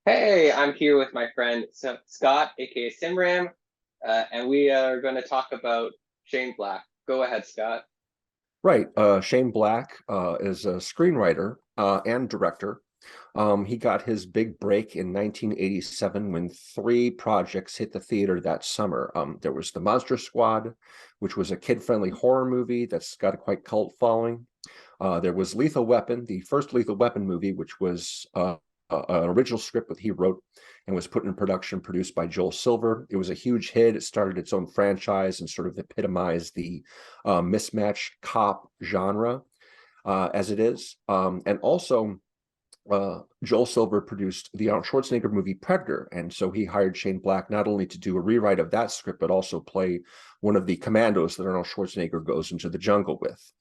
Hey, I'm here with my friend Scott, aka CineRam, and we are going to talk about Shane Black. Go ahead, Scott. Right. Shane Black is a screenwriter and director. He got his big break in 1987 when three projects hit the theater that summer. There was The Monster Squad, which was a kid-friendly horror movie that's got a quite cult following. There was Lethal Weapon, the first Lethal Weapon movie, which was an original script that he wrote and was put in production, produced by Joel Silver. It was a huge hit. It started its own franchise and sort of epitomized the mismatched cop genre as it is. And also, Joel Silver produced the Arnold Schwarzenegger movie Predator, and so he hired Shane Black not only to do a rewrite of that script, but also play one of the commandos that Arnold Schwarzenegger goes into the jungle with.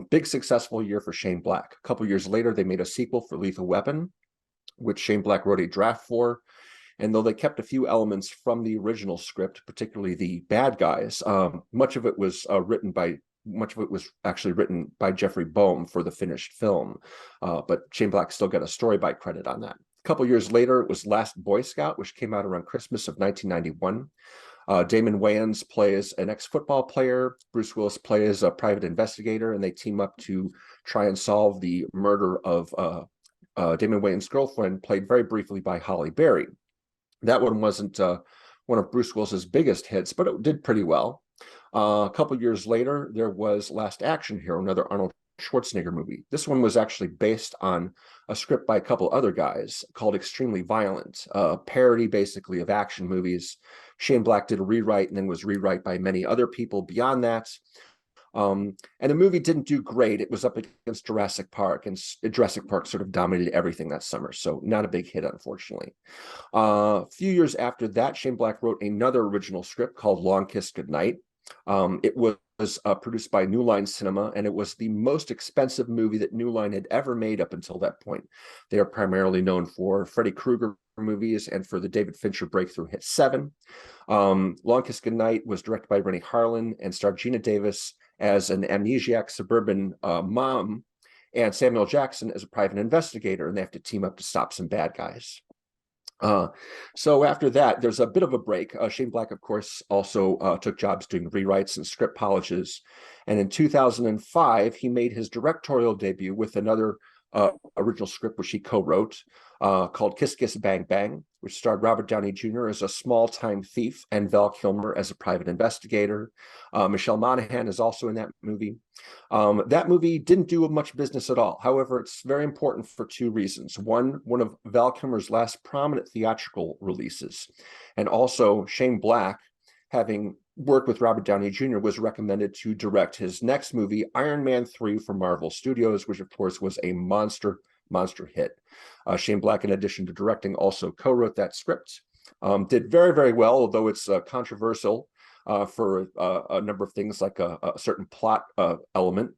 Big successful year for Shane Black. A couple years later, they made a sequel for Lethal Weapon, which Shane Black wrote a draft for. And though they kept a few elements from the original script, particularly the bad guys, much of it was actually written by Jeffrey Boehm for the finished film. But Shane Black still got a story by credit on that. A couple years later, it was Last Boy Scout, which came out around Christmas of 1991. Damon Wayans plays an ex-football player. Bruce Willis plays a private investigator, and they team up to try and solve the murder of Damon Wayans' girlfriend, played very briefly by Holly Berry. That one wasn't one of Bruce Willis's biggest hits, but it did pretty well. A couple years later, there was Last Action Hero, another Arnold Schwarzenegger movie. This one was actually based on a script by a couple other guys called Extremely Violent, a parody basically of action movies. Shane Black did a rewrite and then was rewrite by many other people beyond that. And the movie didn't do great. It was up against Jurassic Park, and Jurassic Park sort of dominated everything that summer. So not a big hit, unfortunately. A few years after that, Shane Black wrote another original script called Long Kiss Goodnight. It was produced by New Line Cinema, and it was the most expensive movie that New Line had ever made up until that point. They are primarily known for Freddy Krueger movies and for the David Fincher breakthrough hit Seven. Long Kiss Goodnight was directed by Rennie Harlin and starred Gina Davis as an amnesiac suburban mom and Samuel Jackson as a private investigator, and they have to team up to stop some bad guys. So after that, there's a bit of a break. Shane Black, of course, also took jobs doing rewrites and script polishes. And in 2005, he made his directorial debut with another original script, which he co-wrote, called Kiss Kiss Bang Bang, which starred Robert Downey Jr. as a small-time thief and Val Kilmer as a private investigator. Michelle Monaghan is also in that movie. That movie didn't do much business at all. However, it's very important for two reasons. One of Val Kilmer's last prominent theatrical releases, and also Shane Black, having worked with Robert Downey Jr., was recommended to direct his next movie, Iron Man 3 for Marvel Studios, which of course was a monster hit. Shane Black, in addition to directing, also co-wrote that script. Did very, very well, although it's controversial for a number of things, like a certain plot element,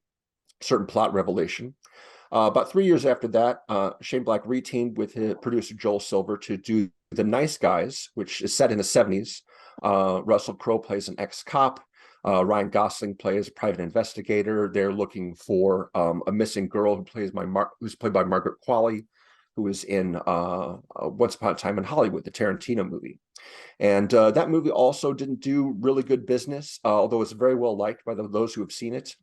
certain plot revelation. About 3 years after that, Shane Black reteamed with his producer Joel Silver to do The Nice Guys, which is set in the 70s. Russell Crowe plays an ex-cop. Ryan Gosling plays a private investigator. They're looking for a missing girl who's played by Margaret Qualley, who was in Once Upon a Time in Hollywood, the Tarantino movie. And that movie also didn't do really good business, although it's very well liked by those who have seen it.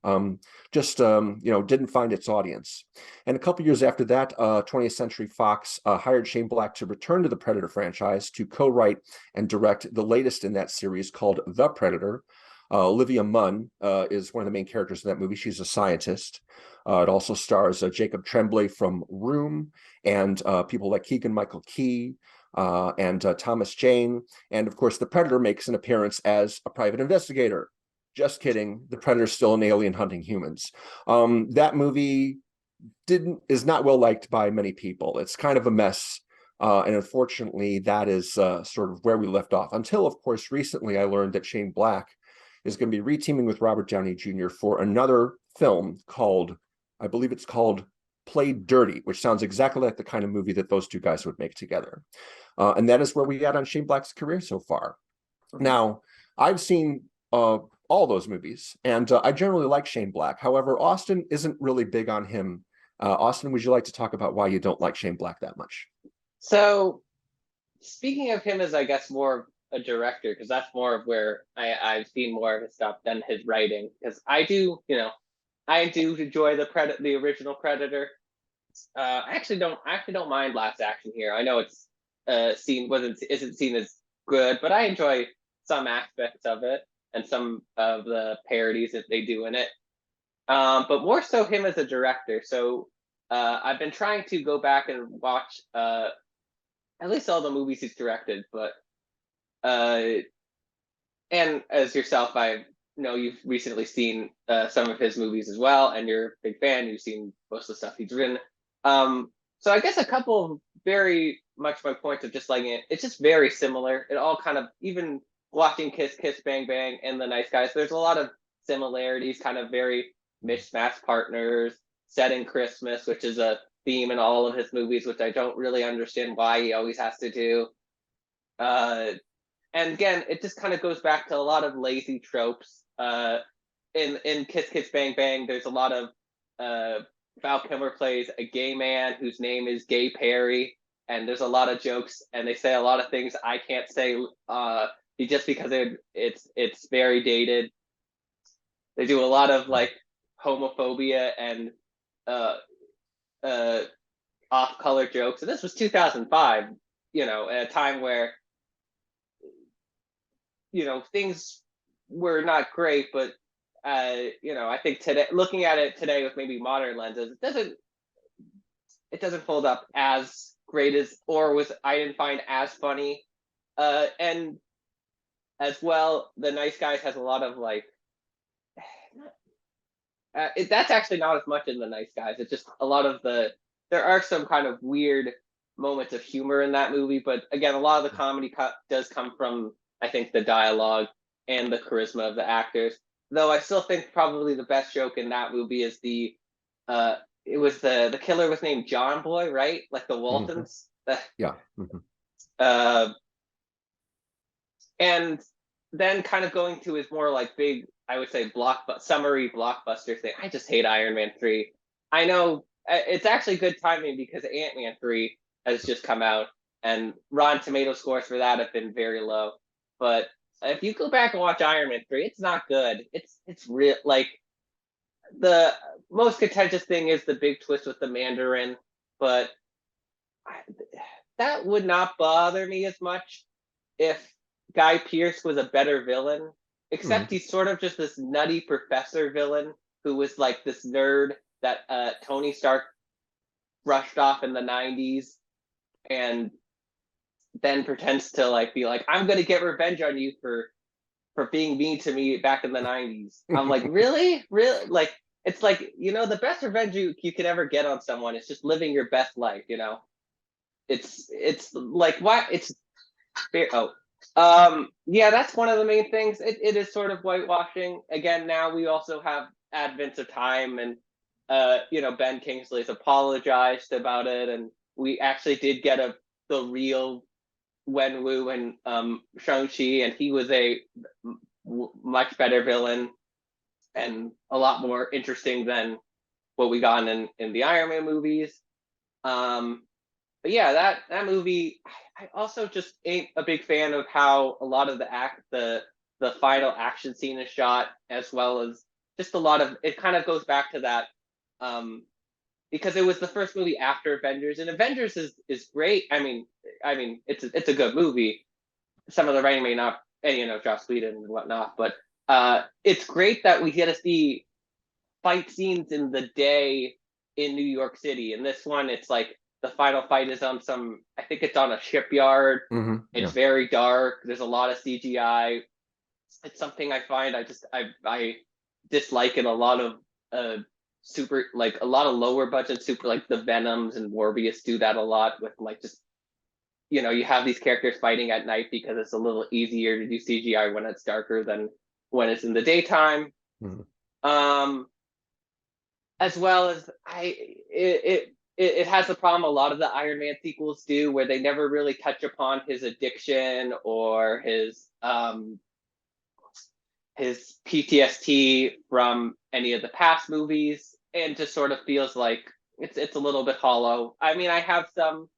Didn't find its audience. And a couple years after that, 20th Century Fox hired Shane Black to return to the Predator franchise to co-write and direct the latest in that series, called The Predator. Olivia Munn is one of the main characters in that movie. She's a scientist. It also stars Jacob Tremblay from Room, and people like Keegan-Michael Key, and Thomas Jane. And of course, the Predator makes an appearance as a private investigator. Just kidding. The Predator's still an alien hunting humans. That movie is not well liked by many people. It's kind of a mess. And unfortunately, that is sort of where we left off. Until, of course, recently I learned that Shane Black is going to be reteaming with Robert Downey Jr. for another film called, I believe it's called Played Dirty, which sounds exactly like the kind of movie that those two guys would make together. And that is where we got on Shane Black's career so far. Now, I've seen all those movies, and I generally like Shane Black. However, Austin isn't really big on him. Austin, would you like to talk about why you don't like Shane Black that much? So speaking of him as, I guess, more of a director, because that's more of where I've seen more of his stuff than his writing. Because I do enjoy the original Predator. I actually don't mind Last Action Hero. I know it's seen wasn't isn't seen as good, but I enjoy some aspects of it and some of the parodies that they do in it. But more so him as a director. So I've been trying to go back and watch at least all the movies he's directed, but uh, and as yourself, I know you've recently seen some of his movies as well, and you're a big fan. You've seen most of the stuff he's written. So I guess a couple of very much my points of just liking it. It's just very similar. It all kind of, even watching Kiss Kiss Bang Bang and The Nice Guys, there's a lot of similarities, kind of very mishmash partners, set in Christmas, which is a theme in all of his movies, which I don't really understand why he always has to do. Uh, and again, it just kind of goes back to a lot of lazy tropes. In Kiss Kiss Bang Bang, there's a lot of Val Kilmer plays a gay man whose name is Gay Perry, and there's a lot of jokes, and they say a lot of things I can't say just because it's very dated. They do a lot of like homophobia and uh, uh, off-color jokes. And this was 2005, at a time where things were not great, but I think today, looking at it today with maybe modern lenses, it doesn't hold up as great as, or was I didn't find as funny. And as well, The Nice Guys has a lot of like, that's actually not as much in The Nice Guys. It's just a lot of there are some kind of weird moments of humor in that movie, but again, a lot of the comedy does come from, I think, the dialogue and the charisma of the actors. Though I still think probably the best joke in that movie is it was the killer was named John Boy, right? Like the Waltons. Yeah. And then kind of going to his more like big, I would say, summary blockbuster thing. I just hate Iron Man 3. I know it's actually good timing because Ant-Man 3 has just come out, and Rotten Tomato scores for that have been very low. But if you go back and watch Iron Man 3, it's not good. It's real, like, the most contentious thing is the big twist with the Mandarin, but that would not bother me as much if Guy Pearce was a better villain, except he's sort of just this nutty professor villain who was like this nerd that Tony Stark brushed off in the 90s and then pretends to like be like, I'm gonna get revenge on you for being mean to me back in the 90s. I'm like, really? Really? Like, it's like, the best revenge you could ever get on someone is just living your best life, It's like, why it's fair. Yeah, that's one of the main things. It is sort of whitewashing. Again, now we also have advents of time, and Ben Kingsley's apologized about it, and we actually did get the real Wenwu and Shang-Chi, and he was a much better villain and a lot more interesting than what we got in the Iron Man movies. But yeah, that movie, I also just ain't a big fan of how a lot of the final action scene is shot, as well as just a lot of it kind of goes back to that, because it was the first movie after Avengers, and Avengers is great. I mean, it's a good movie. Some of the writing may not, and Joss Whedon and whatnot, but it's great that we get to see fight scenes in the day in New York City. And this one, it's like the final fight is on I think it's on a shipyard. It's very dark. There's a lot of CGI. It's something I find I dislike in a lot of a lot of lower budget super, like the Venoms and Morbius do that a lot with like just, you have these characters fighting at night because it's a little easier to do CGI when it's darker than when it's in the daytime. As well as it has the problem a lot of the Iron Man sequels do, where they never really touch upon his addiction or his PTSD from any of the past movies, and just sort of feels like it's a little bit hollow. I mean, I have some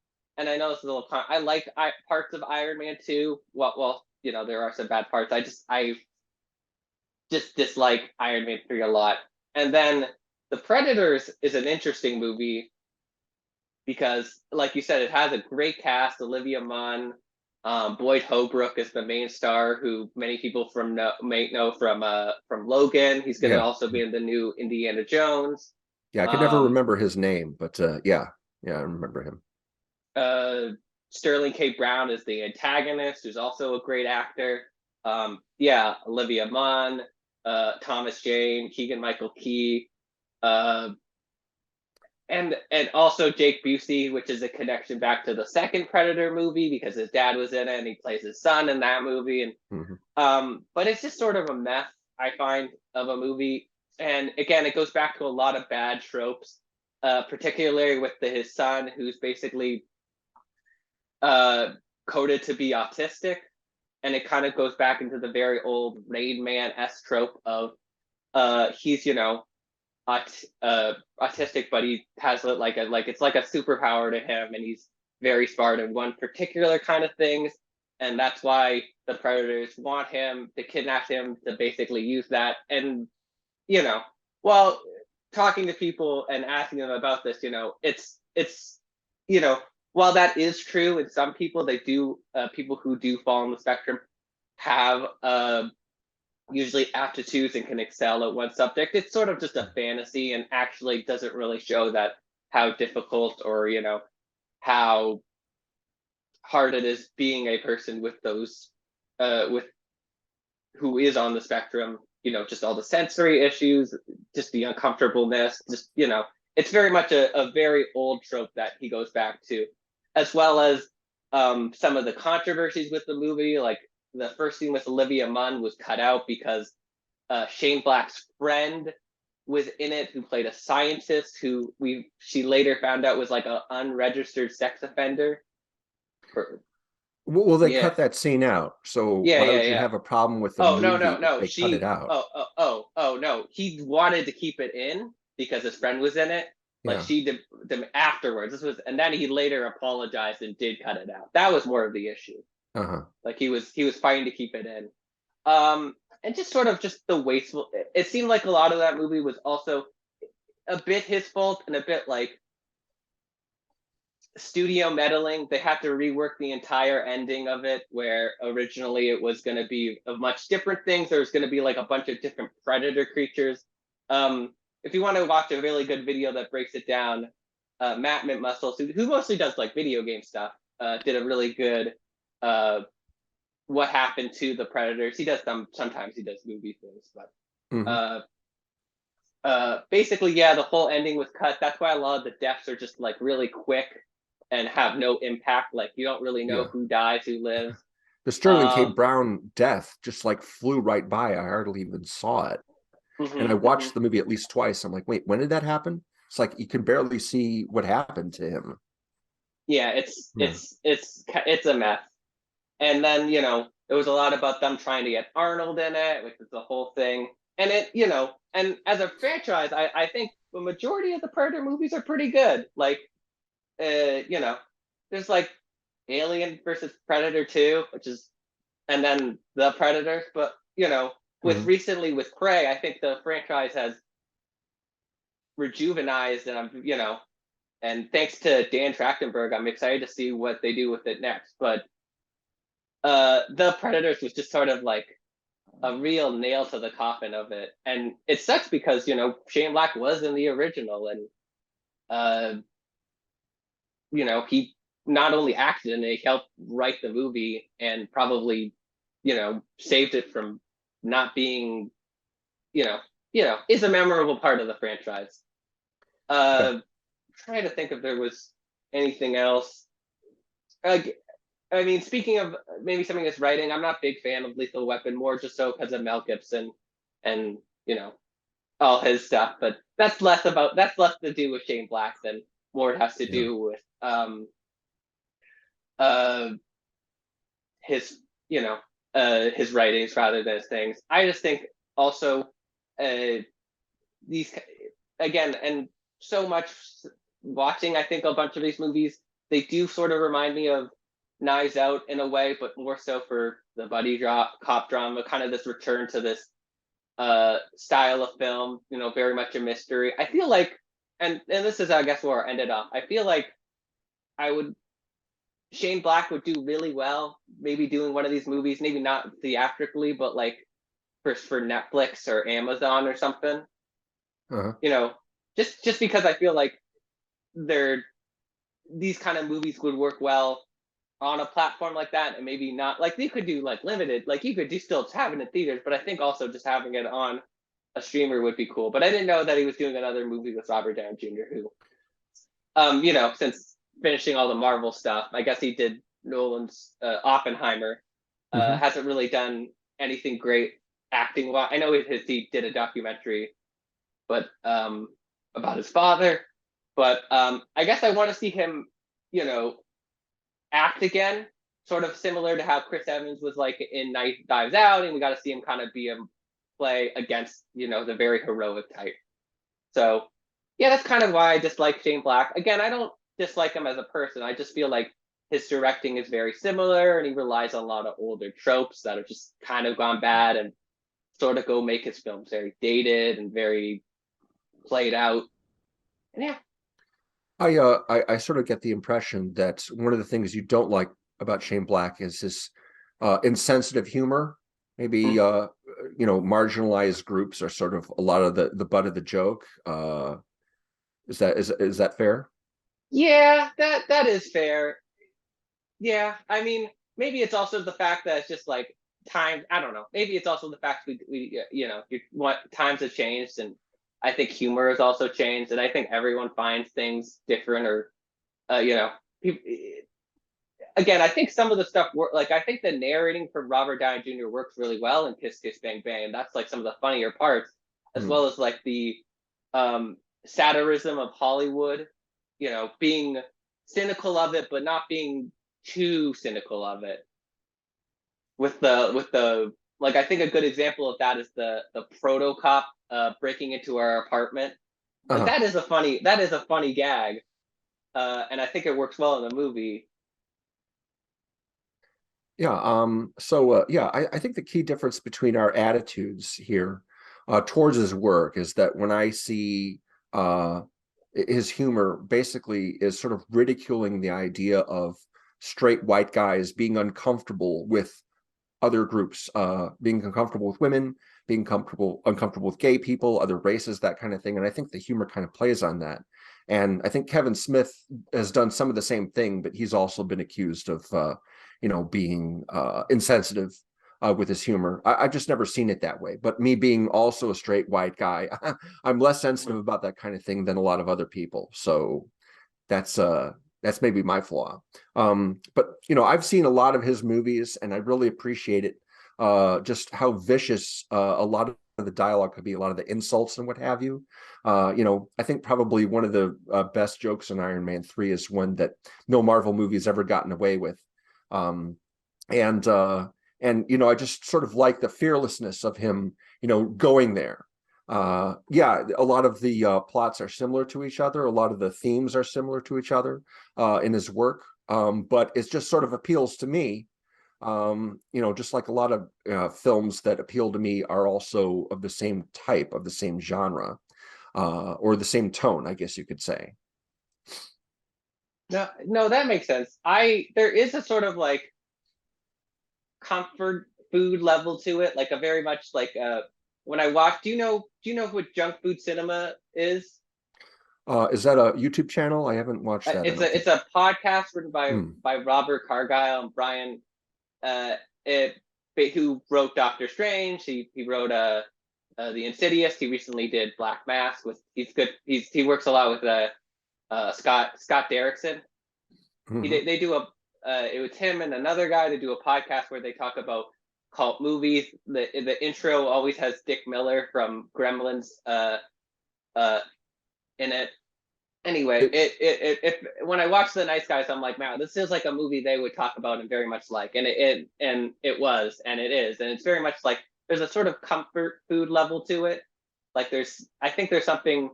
and I know this is a little I like parts of Iron Man 2. Well, there are some bad parts. I just dislike Iron Man 3 a lot. And then The Predators is an interesting movie because, like you said, it has a great cast. Olivia Munn, Boyd Holbrook is the main star, who many people may know from Logan. He's going to Yeah, also be in the new Indiana Jones. yeah. I could never Um, remember his name, but yeah, yeah, I remember him. uh, Sterling K. Brown is the antagonist, who's also a great actor. Yeah, Olivia Munn, Thomas Jane, Keegan Michael Key, uh, and also Jake Busey, which is a connection back to the second Predator movie because his dad was in it and he plays his son in that movie. And Hmm. but it's just sort of a mess, I find, of a movie. And again, it goes back to a lot of bad tropes, particularly with his son, who's basically uh, coded to be autistic, and it kind of goes back into the very old Rain Man-esque trope of he's autistic, but he has it's like a superpower to him, and he's very smart in one particular kind of things, and that's why the predators want him to kidnap him to basically use that. And you know, well, talking to people and asking them about this, it's you know, while that is true, and some people they do, people who do fall on the spectrum have usually aptitudes and can excel at one subject. It's sort of just a fantasy and actually doesn't really show that how difficult or how hard it is being a person with those with who is on the spectrum. Just all the sensory issues, just the uncomfortableness, just it's very much a very old trope that he goes back to, as well as some of the controversies with the movie. Like the first scene with Olivia Munn was cut out because Shane Black's friend was in it, who played a scientist who she later found out was like an unregistered sex offender. Well, they Yeah, cut that scene out. So yeah, why yeah, would you yeah. have a problem with the Oh no, movie no, if no. they cut it out? Oh no. He wanted to keep it in because his friend was in it, but Yeah. she did afterwards. And then he later apologized and did cut it out. That was more of the issue. Uh-huh. Like he was fighting to keep it in. And just sort of just the wasteful. It seemed like a lot of that movie was also a bit his fault and a bit like studio meddling. They had to rework the entire ending of it, where originally it was going to be of much different things. There was going to be like a bunch of different predator creatures. If you want to watch a really good video that breaks it down, Matt Mintmuscle, who mostly does like video game stuff, did a really good what happened to the predators. He does sometimes he does movie things, but Hmm. basically, yeah, the whole ending was cut. That's why a lot of the deaths are just like really quick and have no impact. Like you don't really know Yeah. who dies, who lives. The Sterling K. Brown death just like flew right by. I hardly even saw it. And I Mhm, mhm. watched the movie at least twice. I'm like, wait, when did that happen? It's like you can barely see what happened to him. Yeah, it's Yeah. it's it's it's a mess. And then there was a lot about them trying to get Arnold in it, which is the whole thing. And and as a franchise, I think the majority of the Predator movies are pretty good. Like there's like Alien versus Predator 2, which is, and then The Predators. But with Hmm. recently with Prey, I think the franchise has rejuvenized, and and thanks to Dan Trachtenberg, I'm excited to see what they do with it next. But The Predators was just sort of like a real nail to the coffin of it, and it sucks because Shane Black was in the original, and uh, he not only acted in it, he helped write the movie and probably, saved it from not being, you know, is a memorable part of the franchise. Yeah. Trying to think if there was anything else. Uh, I mean, speaking of maybe something that's writing, I'm not a big fan of Lethal Weapon, more just so because of Mel Gibson and all his stuff. But that's less to do with Shane Black than more it has to Yeah. do with uh his his writings rather than his things. I just think also these again, and so much watching I think a bunch of these movies, they do sort of remind me of Knives Out in a way, but more so for the cop drama, kind of this return to this style of film, very much a mystery. I feel like, and this is I guess where I ended up. I feel like I would Shane Black would do really well, maybe doing one of these movies, maybe not theatrically, but like for Netflix or Amazon or something. Uh-huh. You know, just because I feel like they're these kind of movies would work well on a platform like that, and maybe not like they could do like limited, like you could do still have it in theaters, but I think also just having it on a streamer would be cool. But I didn't know that he was doing another movie with Robert Downey Jr., who, since finishing all the Marvel stuff, I guess he did Nolan's Oppenheimer. Hmm. Hasn't really done anything great acting. I know he did a documentary, but about his father. But I guess I want to see him, you know, act again, sort of similar to how Chris Evans was like in Knives Out, and we got to see him kind of be a play against, the very heroic type. So yeah, that's kind of why I dislike Shane Black. Again, I don't dislike him as a person. I just feel like his directing is very similar, and he relies on a lot of older tropes that have just kind of gone bad, and sort of go make his films very dated and very played out. And yeah. I sort of get the impression that one of the things you don't like about Shane Black is his insensitive humor. Maybe marginalized groups are sort of a lot of the butt of the joke. Is that fair? Yeah, that is fair. Yeah, I mean, maybe it's also the fact that it's just like time. I don't know. Maybe it's also the fact we what times have changed, and I think humor has also changed, and I think everyone finds things different, or you know, again, I think some of the stuff work. Like I think the narrating from Robert Downey Jr. works really well in Kiss Kiss Bang Bang, and that's like some of the funnier parts, as Hmm. well as like the satirism of Hollywood, being cynical of it, but not being too cynical of it. With the like, I think a good example of that is the proto cop breaking into our apartment. Like Uh-huh. that is a funny gag, and I think it works well in the movie. Yeah. Yeah, I think the key difference between our attitudes here towards his work is that when I see uh, his humor basically is sort of ridiculing the idea of straight white guys being uncomfortable with other groups, being uncomfortable with women, being uncomfortable with gay people, other races, that kind of thing. And I think the humor kind of plays on that. And I think Kevin Smith has done some of the same thing, but he's also been accused of, being insensitive with his humor. I've just never seen it that way. But me being also a straight white guy, I'm less sensitive about that kind of thing than a lot of other people. So that's that's maybe my flaw. But I've seen a lot of his movies, and I really appreciate it. Just how vicious a lot of the dialogue could be, a lot of the insults and what have you. I think probably one of the best jokes in Iron Man 3 is one that no Marvel movie's ever gotten away with. Um, and I just sort of like the fearlessness of him, going there. Yeah, a lot of the plots are similar to each other. A lot of the themes are similar to each other in his work. But it just sort of appeals to me. Just like a lot of films that appeal to me are also of the same type, of the same genre, or the same tone, I guess you could say. No, no, that makes sense. There is a sort of like comfort food level to it, like a very much like when I watch. Do you know what junk food cinema is? Is that a YouTube channel? I haven't watched that, I It's don't a think. it's a podcast written by Hmm. by Robert Cargyle and Brian, uh, it, who wrote Doctor Strange. He wrote the Insidious. He recently did Black Mask. He's good. He works a lot with Scott Derrickson. Hmm. They do a it was him and another guy to do a podcast where they talk about cult movies. The intro always has Dick Miller from Gremlins uh in it. Anyway, It, when I watch The Nice Guys, I'm like, man, this feels like a movie they would talk about and very much like, and it was, and it is, and it's very much like there's a sort of comfort food level to it. Like I think there's something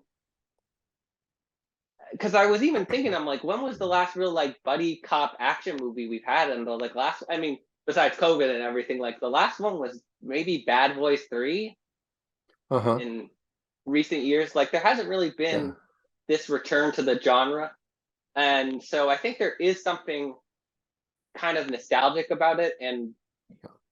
because I was even thinking, I'm like, when was the last real like buddy cop action movie we've had? And the like last, I mean, besides COVID and everything, like the last one was maybe Bad Boys 3 Uh-huh. in recent years. Like there hasn't really Yeah. been this return to the genre. And so I think there is something kind of nostalgic about it and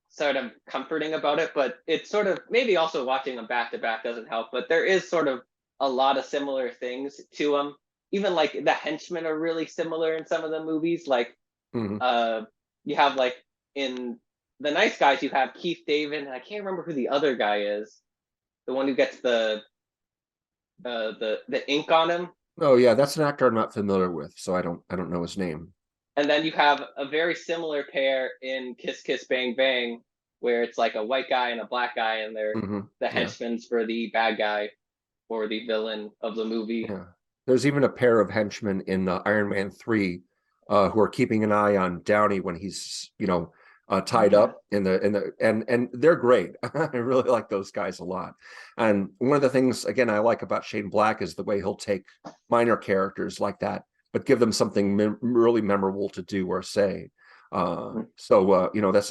sort of comforting about it, but it's sort of maybe also watching them back to back doesn't help, but there is sort of a lot of similar things to them. Even like the henchmen are really similar in some of the movies. Like Hmm. you have like in the Nice Guys, you have Keith David, and I can't remember who the other guy is, the one who gets the ink on him. Oh yeah, that's an actor I'm not familiar with, so I don't know his name. And then you have a very similar pair in Kiss Kiss Bang Bang, where it's like a white guy and a black guy, and they're Hmm. the Yeah. henchmen for the bad guy or the villain of the movie. Yeah. There's even a pair of henchmen in Iron Man 3 who are keeping an eye on Downey when he's, Oh tied yeah. up and they're great. I really like those guys a lot. And one of the things again I like about Shane Black is the way he'll take minor characters like that, but give them something really memorable to do or say. That's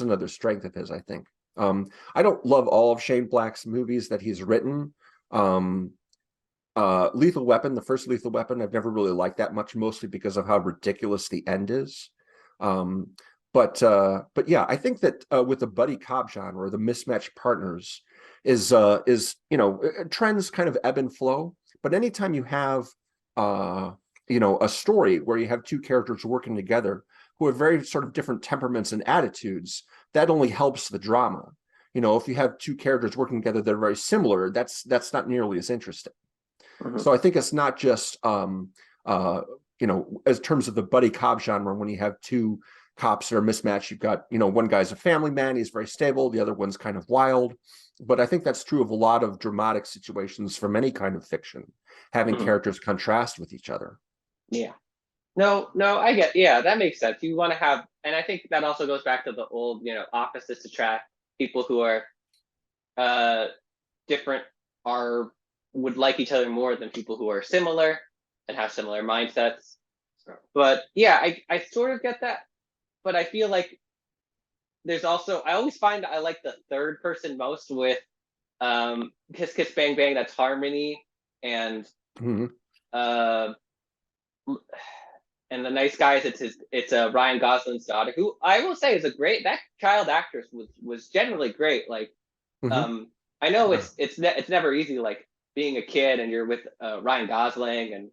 another strength of his, I think. I don't love all of Shane Black's movies that he's written. Um, Lethal Weapon, the first Lethal Weapon, I've never really liked that much, mostly because of how ridiculous the end is. Um, but yeah, I think that with the buddy cop genre, the mismatched partners trends kind of ebb and flow. But anytime you have a story where you have two characters working together who have very sort of different temperaments and attitudes, that only helps the drama. If you have two characters working together that are very similar, that's not nearly as interesting. Mhm. So I think it's not just as terms of the buddy cop genre, when you have two cops that are mismatched, you've got, one guy's a family man, he's very stable, the other one's kind of wild. But I think that's true of a lot of dramatic situations from any kind of fiction, having Mhm. characters contrast with each other. Yeah. No, no, I get. Yeah, that makes sense. You want to have, and I think that also goes back to the old, opposites attract. People who are uh different are would like each other more than people who are similar and have similar mindsets. But yeah, I sort of get that. But I feel like there's also I always find I like the third person most with Kiss Kiss Bang Bang. That's Harmony and Mhm. uh and the Nice Guys. It's Ryan Gosling's daughter, who I will say is a great that child actress was generally great. Like Mhm. um I know Yeah. it's never easy like being a kid and you're with Ryan Gosling and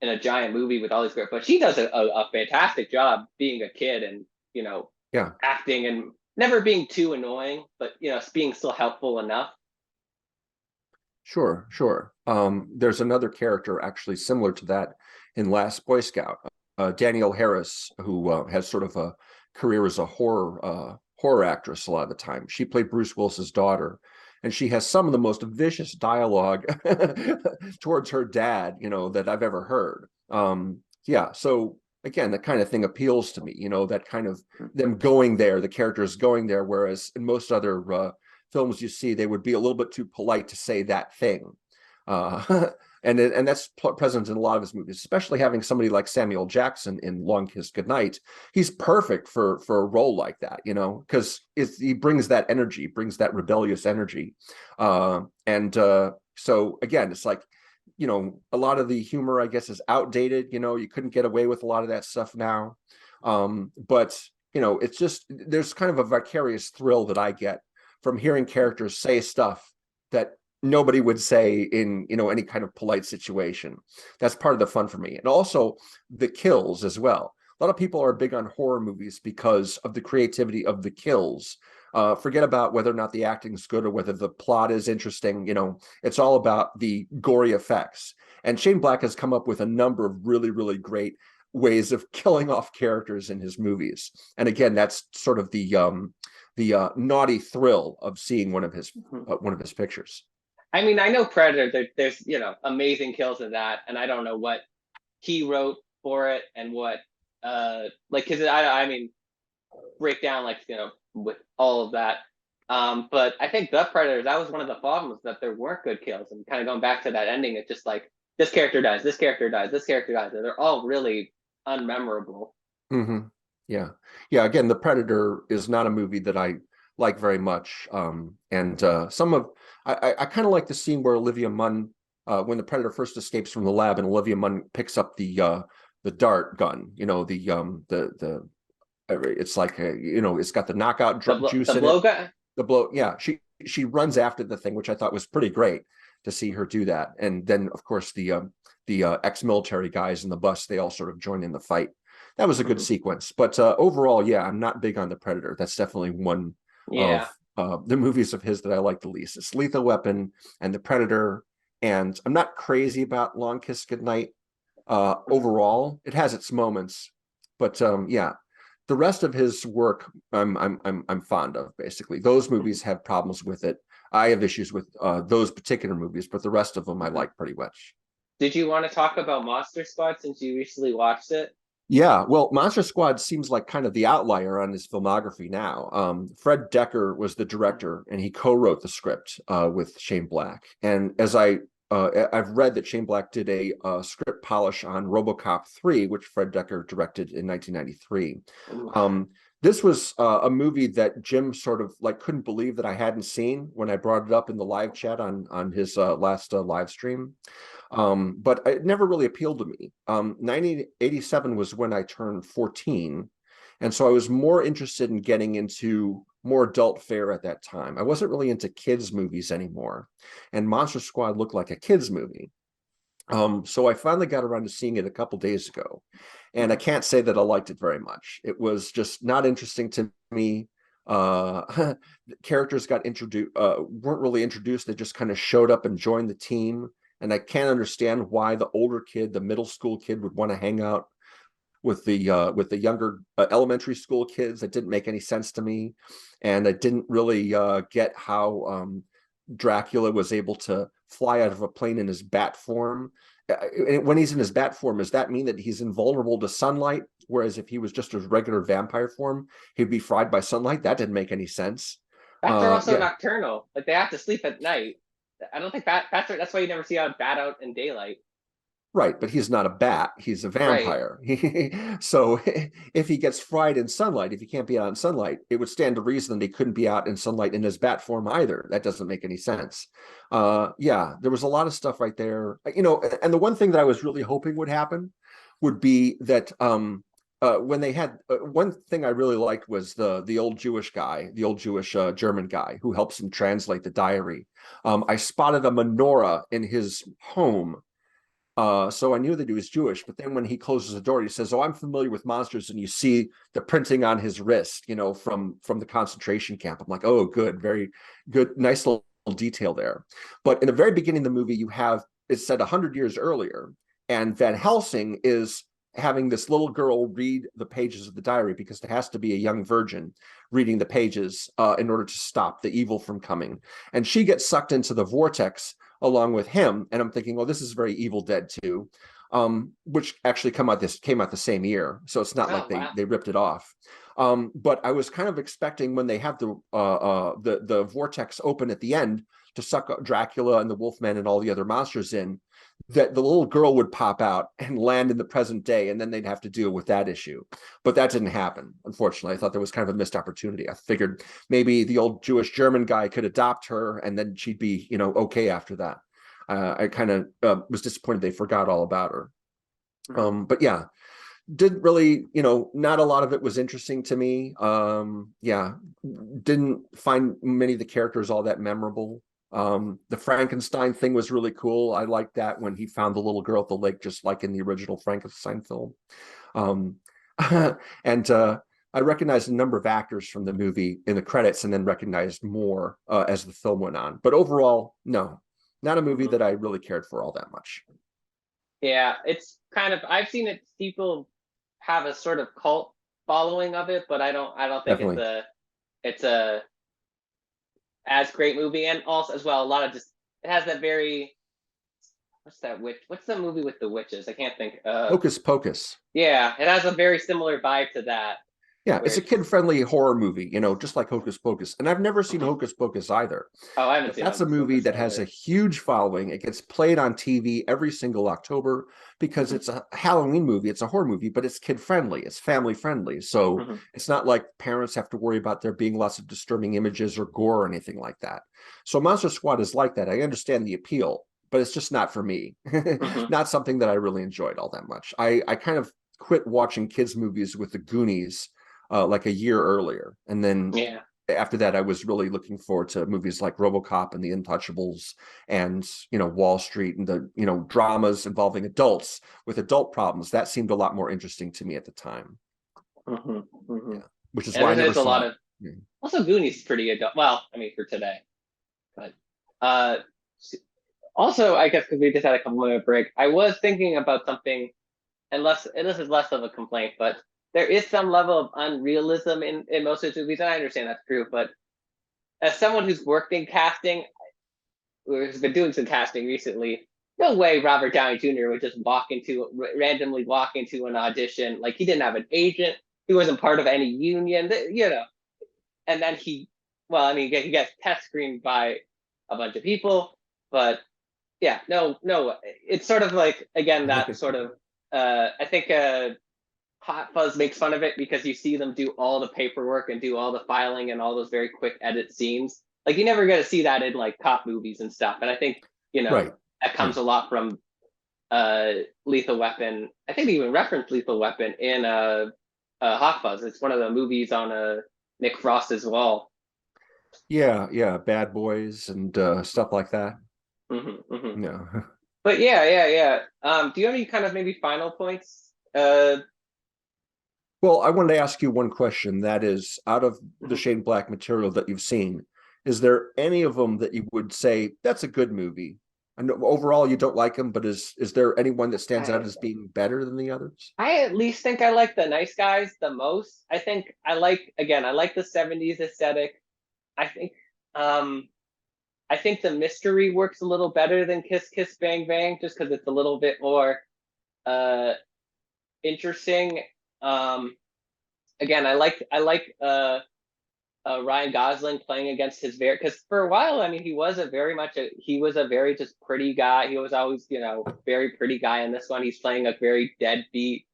in a giant movie with all these great, but she does a fantastic job being a kid and you know Yeah. acting and never being too annoying, but being still helpful enough. Sure, sure. There's another character actually similar to that in Last Boy Scout, Danielle Harris, who has sort of a career as a horror actress a lot of the time. She played Bruce Willis's daughter, and she has some of the most vicious dialogue towards her dad, that I've ever heard. Yeah, so again, that kind of thing appeals to me, that kind of them going there, the characters going there, whereas in most other films you see, they would be a little bit too polite to say that thing. And that's present in a lot of his movies, especially having somebody like Samuel Jackson in Long Kiss Goodnight. He's perfect for a role like that, because he brings that energy, brings that rebellious energy. So again, it's like, a lot of the humor, I guess, is outdated. You couldn't get away with a lot of that stuff now. But it's just there's kind of a vicarious thrill that I get from hearing characters say stuff that nobody would say in any kind of polite situation. That's part of the fun for me. And also the kills as well. A lot of people are big on horror movies because of the creativity of the kills. Forget about whether or not the acting's good or whether the plot is interesting. It's all about the gory effects. And Shane Black has come up with a number of really, really great ways of killing off characters in his movies. And again, that's sort of the naughty thrill of seeing one of his pictures. I mean, I know Predator. There's amazing kills in that, and I don't know what he wrote for it and what like because I mean break down like with all of that. But I think the Predators, that was one of the problems, that there weren't good kills, and kind of going back to that ending, it's just like this character dies, this character dies, this character dies. And they're all really unmemorable. Hmm. Yeah. Yeah. Again, The Predator is not a movie that I like very much. And some of I kind of like the scene where Olivia Munn, when the Predator first escapes from the lab, and Olivia Munn picks up the dart gun. You know, the it's like it's got the knockout The juice in blow it. guy. The blow, yeah. She runs after the thing, which I thought was pretty great to see her do that. And then, of course, the ex-military guys in the bus, they all sort of join in the fight. That was a good Mhm. sequence. But overall, yeah, I'm not big on The Predator. That's definitely one Yeah. of the movies of his that I like the least. It's Lethal Weapon and The Predator. And I'm not crazy about Long Kiss Goodnight. Overall, it has its moments, but yeah, the rest of his work I'm fond of. Basically, those movies have problems with it. I have issues with those particular movies, but the rest of them I Mhm. like pretty much. Did you want to talk about Monster Squad since you recently watched it? Yeah, well, Monster Squad seems like kind of the outlier on his filmography now. Fred Decker was the director, and he co-wrote the script with Shane Black. And as I've read that Shane Black did a script polish on RoboCop 3, which Fred Decker directed in 1993. Ooh. This was a movie that Jim sort of like couldn't believe that I hadn't seen when I brought it up in the live chat on his last live stream. But it never really appealed to me. 1987 was when I turned 14. And so I was more interested in getting into more adult fare at that time. I wasn't really into kids' movies anymore. And Monster Squad looked like a kids' movie. So I finally got around to seeing it a couple days ago. And I can't say that I liked it very much. It was just not interesting to me. Characters got introduced, weren't really introduced. They just kind of showed up and joined the team. And I can't understand why the older kid, the middle school kid, would want to hang out with the younger elementary school kids. That didn't make any sense to me, and I didn't really get how Dracula was able to fly out of a plane in his bat form. When he's in his bat form, does that mean that he's invulnerable to sunlight? Whereas if he was just a regular vampire form, he'd be fried by sunlight. That didn't make any sense. Bats are also Yeah, nocturnal. Like they have to sleep at night. I don't think bats are. That's why you never see a bat out in daylight. right, but he's not a bat, he's a Right. vampire. So if he gets fried in sunlight, if he can't be out in sunlight, it would stand to reason that he couldn't be out in sunlight in his bat form either. That doesn't make any sense. Yeah, there was a lot of stuff right there. And the one thing that I was really hoping would happen would be that when they had one thing I really liked was the old Jewish guy, the old Jewish German guy who helps him translate the diary. I spotted a menorah in his home, so I knew that he was Jewish. But then when he closes the door, he says, "Oh, I'm familiar with monsters," and you see the printing on his wrist, from the concentration camp. I'm like, "Oh, good, very good, nice little detail there." But in the very beginning of the movie, you have it's said 100 years earlier, and Van Helsing is having this little girl read the pages of the diary because there has to be a young virgin reading the pages in order to stop the evil from coming, and she gets sucked into the vortex along with him. And I'm thinking, well, this is very Evil Dead 2, which actually came out the same year. So it's not like Oh they wow. they ripped it off. But I was kind of expecting when they have the vortex open at the end to suck Dracula and the Wolfman and all the other monsters in, that the little girl would pop out and land in the present day, and then they'd have to deal with that issue. But that didn't happen, unfortunately. I thought there was kind of a missed opportunity. I figured maybe the old Jewish German guy could adopt her, and then she'd be, okay after that. I kind of was disappointed they forgot all about her. Mhm. But yeah, didn't really, not a lot of it was interesting to me. Yeah, didn't find many of the characters all that memorable. The Frankenstein thing was really cool. I liked that when he found the little girl at the lake, just like in the original Frankenstein film. Um, and I recognized a number of actors from the movie in the credits, and then recognized more as the film went on. But overall, no, not a movie Mhm. that I really cared for all that much. Yeah, it's kind of. I've seen it. People have a sort of cult following of it, but I don't think Definitely. it's a as great movie. And also as well, a lot of just it has that very what's that witch? What's the movie with the witches? I can't think. Hocus Pocus. Yeah, it has a very similar vibe to that. Yeah, where it's a it's just, kid-friendly horror movie, just like Hocus Pocus. And I've never seen mhm. Hocus Pocus either. Oh, I haven't But seen that's a Hocus movie Pocus that has a either. huge following. It gets played on TV every single October because Mhm, it's a Halloween movie. It's a horror movie, but it's kid-friendly. It's family-friendly. So mhm, it's not like parents have to worry about there being lots of disturbing images or gore or anything like that. So Monster Squad is like that. I understand the appeal, but it's just not for me. mhm. Not something that I really enjoyed all that much. I kind of quit watching kids movies with the Goonies like a year earlier. And then Yeah. after that, I was really looking forward to movies like RoboCop and The Untouchables and, Wall Street and the, dramas involving adults with adult problems. That seemed a lot more interesting to me at the time. Hmm, hmm. Yeah. Which is Yeah, why I never there's a lot saw. of, Yeah. also Goonies is pretty adult. Well, I mean for today, but uh, also I guess because we just had a couple minute break, I was thinking about something, and this is less of a complaint, but there is some level of unrealism in most of these movies, and I understand that's true. But as someone who's worked in casting, or has been doing some casting recently, no way Robert Downey Jr. would just randomly walk into an audition. Like he didn't have an agent, he wasn't part of any union, and then well, I mean, he gets test screened by a bunch of people, but yeah, no, it's sort of like again that sort of I think Hot Fuzz makes fun of it because you see them do all the paperwork and do all the filing and all those very quick edit scenes. Like you never get to see that in like cop movies and stuff. And I think Right. that Yeah. comes a lot from Lethal Weapon. I think they even referenced Lethal Weapon in Hot Fuzz. It's one of the movies on Nick Frost as well. Yeah. Yeah. Bad Boys and stuff like that. Hmm, hmm. Yeah. But yeah. Do you have any kind of maybe final points? Well, I wanted to ask you one question. That is, out of the Mhm. Shane Black material that you've seen, is there any of them that you would say that's a good movie? I know overall you don't like them, but is there anyone that stands out I as being better than the others? I at least think I like the Nice Guys the most. I think I like the 70s aesthetic. I think um I think the mystery works a little better than Kiss Kiss Bang Bang just because it's a little bit more uh interesting. Um Again, I like Ryan Gosling playing against his very, because for a while, I mean, he was a very just pretty guy. He was always, very pretty guy. In this one, he's playing a very deadbeat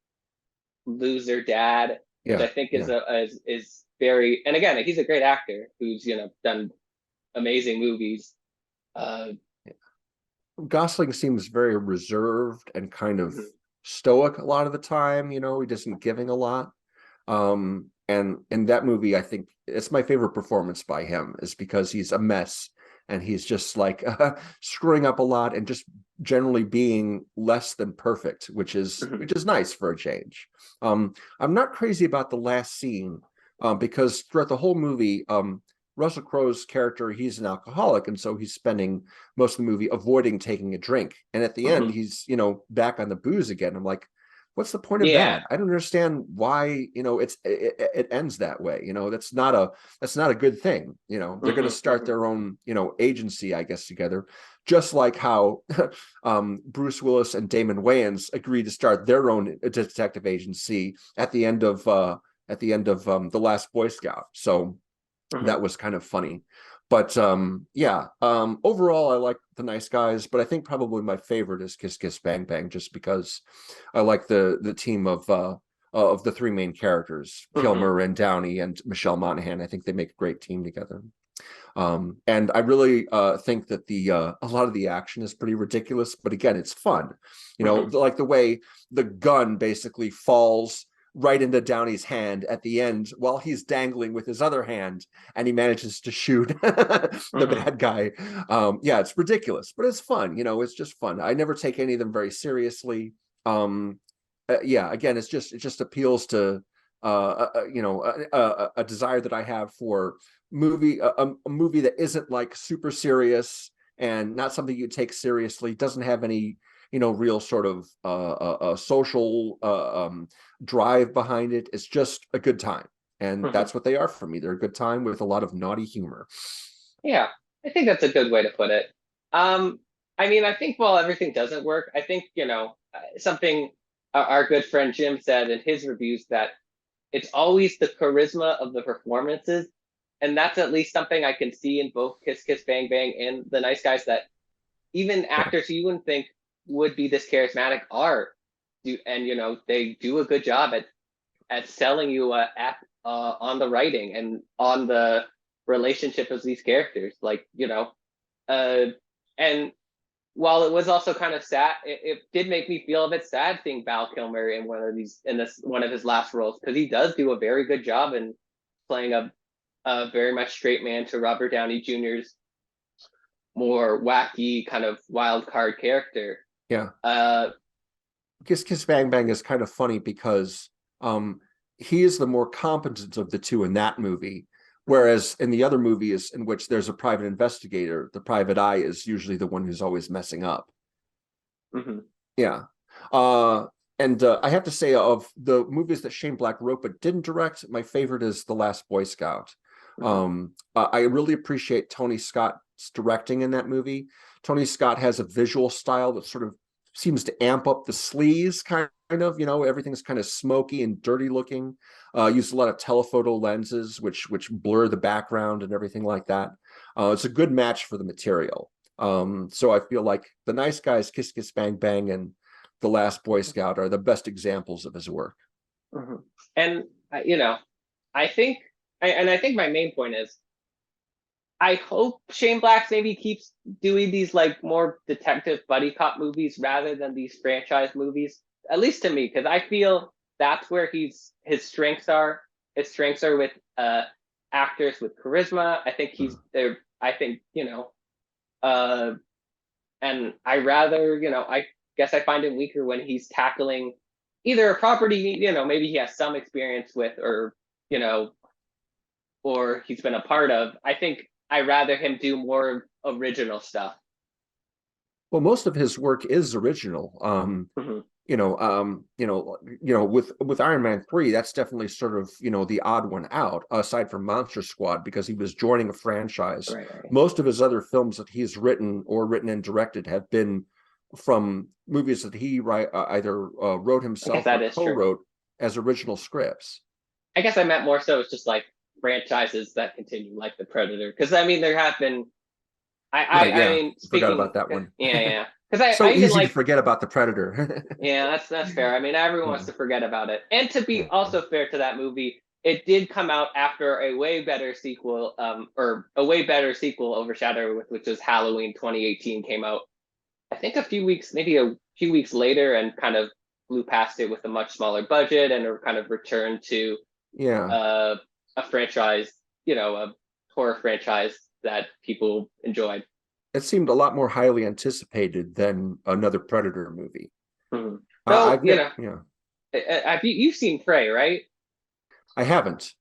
loser dad, which I Yeah, think yeah. is very, and again, he's a great actor who's done amazing movies. Uh, Gosling seems very reserved and kind of mhm, stoic a lot of the time. He doesn't giving a lot. And in that movie, I think it's my favorite performance by him is because he's a mess and he's just like screwing up a lot and just generally being less than perfect, which is mhm, which is nice for a change. I'm not crazy about the last scene because throughout the whole movie, Russell Crowe's character, he's an alcoholic, and so he's spending most of the movie avoiding taking a drink. And at the end, mhm. he's back on the booze again. I'm like, what's the point of Yeah. that? I don't understand why it ends that way. That's not a good thing. They're going to Mhm, start mhm, their own agency, I guess, together, just like how Bruce Willis and Damon Wayans agreed to start their own detective agency at the end of the Last Boy Scout. So mhm, that was kind of funny. But yeah, overall I like the Nice Guys, but I think probably my favorite is Kiss Kiss Bang Bang, just because I like the team of the three main characters, mhm, Kilmer and Downey and Michelle Monaghan. I think they make a great team together. And I really think that the a lot of the action is pretty ridiculous, but again, it's fun. mhm, Like the way the gun basically falls right into Downey's hand at the end while he's dangling with his other hand, and he manages to shoot the mhm, bad guy. Yeah, it's ridiculous, but it's fun. It's just fun. I never take any of them very seriously. Yeah, again, it just appeals to a desire that I have for a movie that isn't like super serious and not something you take seriously, doesn't have any real sort of social drive behind it. It's just a good time, and mhm. that's what they are for me. They're a good time with a lot of naughty humor. Yeah, I think that's a good way to put it. Um, I mean, I think while everything doesn't work, I think, something our good friend Jim said in his reviews that it's always the charisma of the performances, and that's at least something I can see in both Kiss Kiss Bang Bang and The Nice Guys, that even Yeah. actors who you wouldn't think would be this charismatic are do, and they do a good job at selling you on the writing and on the relationship of these characters, and while it was also kind of sad, it did make me feel a bit sad seeing Val Kilmer in this one of his last roles, because he does do a very good job in playing a very much straight man to Robert Downey Jr.'s more wacky kind of wild card character. Yeah. Uh, Kiss Kiss Bang Bang is kind of funny because he is the more competent of the two in that movie, whereas in the other movies in which there's a private investigator, the private eye is usually the one who's always messing up. mm-hmm. Yeah. And I have to say, of the movies that Shane Black wrote but didn't direct, my favorite is The Last Boy Scout. Mm-hmm. I really appreciate Tony Scott's directing in that movie. Tony Scott has a visual style that sort of seems to amp up the sleaze, kind of, everything's kind of smoky and dirty looking. Used a lot of telephoto lenses, which blur the background and everything like that. It's a good match for the material. So I feel like The Nice Guys, Kiss Kiss Bang Bang, and The Last Boy Scout are the best examples of his work. Mm-hmm. And I think, I think my main point is, I hope Shane Black maybe keeps doing these like more detective buddy cop movies rather than these franchise movies. At least to me, because I feel that's where his strengths are. His strengths are with actors with charisma. I think he's there. I think and I guess I find him weaker when he's tackling either a property maybe he has some experience with, you know or he's been a part of. I think I rather him do more original stuff. Well, most of his work is original. Mm-hmm. With Iron Man 3, that's definitely sort of, the odd one out, aside from Monster Squad, because he was joining a franchise. Right, right. Most of his other films that he's written and directed have been from movies that he either wrote himself or co-wrote as original scripts. I guess I meant more so it's just like franchises that continue, like The Predator. Because I mean, there have been. I mean, forgot about that one. Yeah. Because so I even easy to forget about The Predator. Yeah, that's fair. I mean, everyone wants to forget about it. And to be also fair to that movie, it did come out after a way better sequel, overshadowed with, which was Halloween 2018, came out. I think maybe a few weeks later, and kind of blew past it with a much smaller budget and a kind of return to a franchise, a horror franchise that people enjoyed. It seemed a lot more highly anticipated than another Predator movie. Mm-hmm. So, yeah. You've seen Prey, right? I haven't.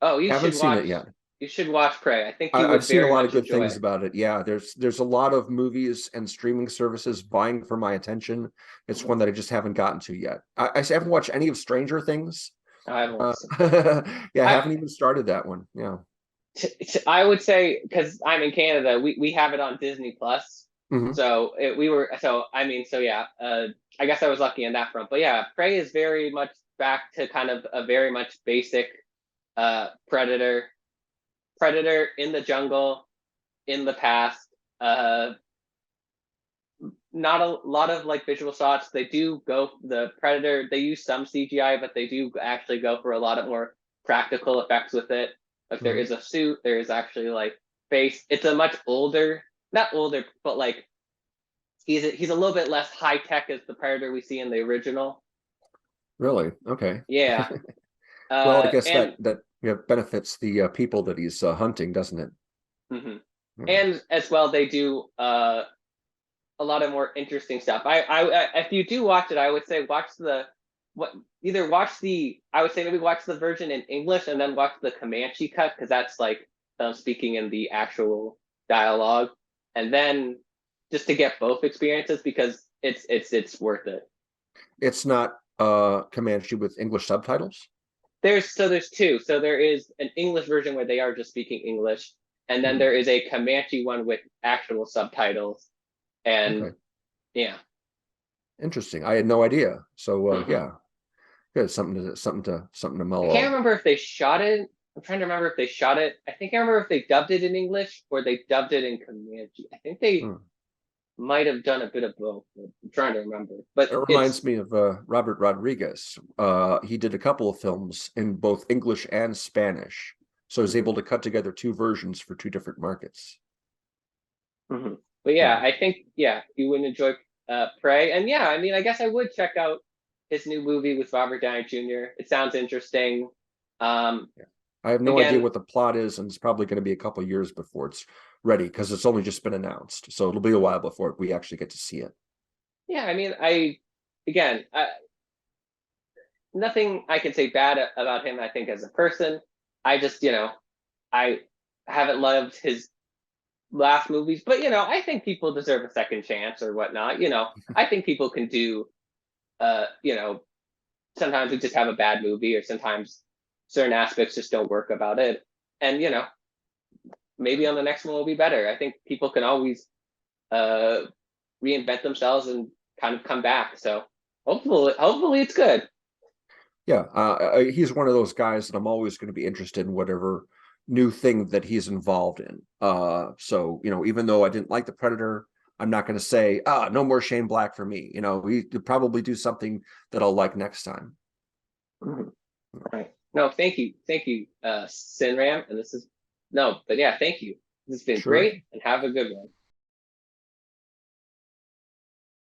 Oh, haven't seen it yet. You should watch Prey. I think you would I've seen a very lot much of good enjoy things it. about it. Yeah, there's a lot of movies and streaming services vying for my attention. It's one that I just haven't gotten to yet. I haven't watched any of Stranger Things. I haven't watched yeah, I haven't even started that one. Yeah. I would say, because I'm in Canada, we have it on Disney Plus. Mm-hmm. So yeah. I guess I was lucky in that front. But yeah, Prey is very much back to kind of a very much basic Predator in the jungle, in the past. Not a lot of like visual shots. They do go the Predator. They use some CGI, but they do actually go for a lot of more practical effects with it. Like there is a suit. There is actually like face. It's a much older, not older, but like he's a little bit less high tech as the Predator we see in the original. Really? Okay. Yeah. Well, I guess that benefits the people that he's hunting, doesn't it? Mm-hmm. Yeah. And as well, they do a lot of more interesting stuff. I if you do watch it, I would say watch the version in English and then watch the Comanche cut, because that's like them speaking in the actual dialogue, and then just to get both experiences, because it's worth it. It's not Comanche with English subtitles? There's two. So there is an English version where they are just speaking English, and then there is a Comanche one with actual subtitles. And yeah. Interesting. I had no idea. So yeah. Good, something to I can't mellow. remember if they shot it. I'm trying to remember if they shot it. I think I remember if they dubbed it in English or they dubbed it in Comanche. I think they Hmm. might have done a bit of both. I'm trying to remember, but It reminds it's me of Robert Rodriguez. He did a couple of films in both English and Spanish, so he's mhm, able to cut together two versions for two different markets. mhm. But yeah, Yeah, I think yeah, you would enjoy Prey, and yeah, I mean, I guess I would check out his new movie with Robert Downey Jr. It sounds interesting. Um, yeah. I have no idea again, what the plot is, and it's probably going to be a couple of years before it's ready because it's only just been announced. So it'll be a while before we actually get to see it. yeah, I mean, again, nothing I can say bad about him. I think as a person, I just I haven't loved his last movies, but I think people deserve a second chance or whatnot. I think people can do. Sometimes we just have a bad movie, or sometimes certain aspects just don't work about it, and maybe on the next one will be better. I think people can always uh reinvent themselves and kind of come back. So hopefully it's good. Yeah, he's one of those guys that I'm always going to be interested in whatever new thing that he's involved in. So even though I didn't like the Predator, I'm not going to say, no more Shane Black for me. He could probably do something that I'll like next time. Mhm. Right. No, thank you, CineRam, and this is no, but yeah, thank you. This has been Sure. great, and have a good one.